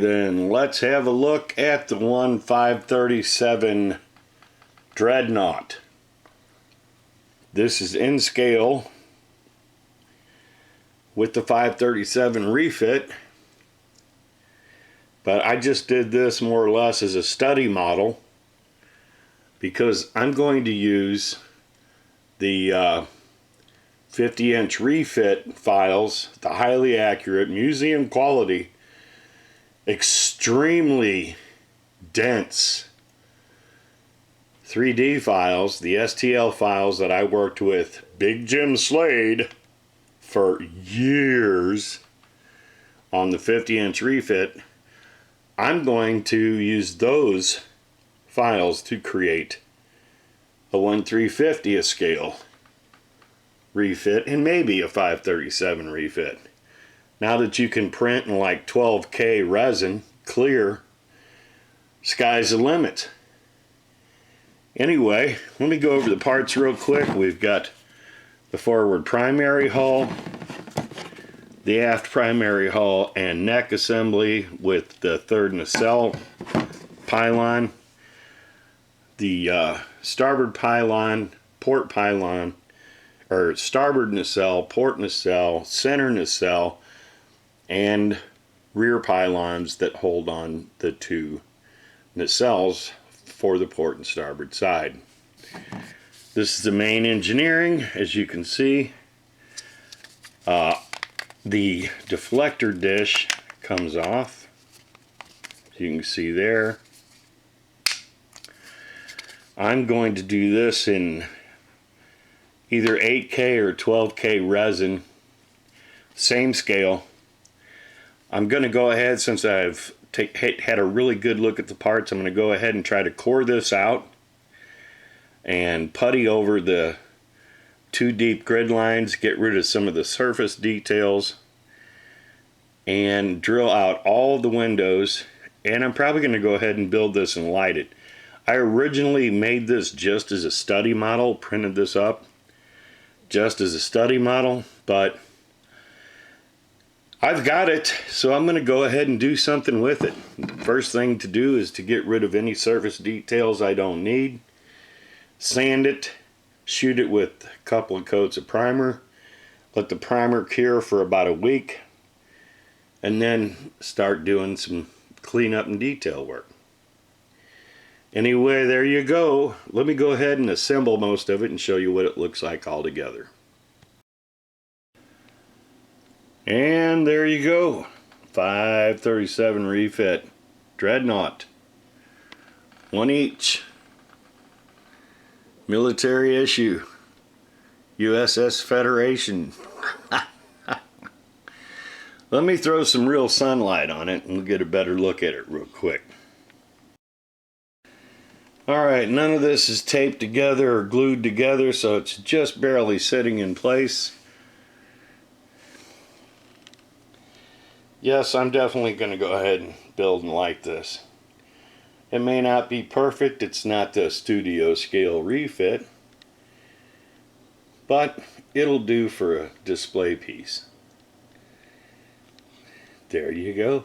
then let's have a look at the 537 Dreadnought. This is in scale with the 537 refit, but I just did this more or less as a study model because I'm going to use the 50-inch refit files, the highly accurate, museum quality, extremely dense 3D files, the STL files that I worked with Big Jim Slade for years on the 50-inch refit. I'm going to use those files to create a 1/350th scale refit and maybe a 537 refit. Now that you can print in like 12K resin, clear, sky's the limit. Anyway, let me go over the parts real quick. We've got the forward primary hull, the aft primary hull and neck assembly with the third nacelle pylon, the starboard pylon, port pylon, or starboard nacelle, port nacelle, center nacelle, and rear pylons that hold on the two nacelles for the port and starboard side. This is the main engineering. As you can see, the deflector dish comes off. You can see there. I'm going to do this in either 8K or 12K resin, same scale. I'm going to go ahead, since I've had a really good look at the parts, I'm going to go ahead and try to core this out and putty over the two deep grid lines, get rid of some of the surface details, and drill out all the windows. And I'm probably going to go ahead and build this and light it. I originally made this just as a study model, printed this up just as a study model, but I've got it, so I'm going to go ahead and do something with it. First thing to do is to get rid of any surface details I don't need, sand it, shoot it with a couple of coats of primer, let the primer cure for about a week, and then start doing some cleanup and detail work. Anyway, there you go. Let me go ahead and assemble most of it and show you what it looks like all together. And there you go, 537 refit Dreadnought, one each, military issue, USS Federation. Let me throw some real sunlight on it and we'll get a better look at it real quick. Alright, none of this is taped together or glued together, so it's just barely sitting in place. Yes, I'm definitely going to go ahead and build and light this. It may not be perfect, it's not the studio scale refit, but it'll do for a display piece. There you go.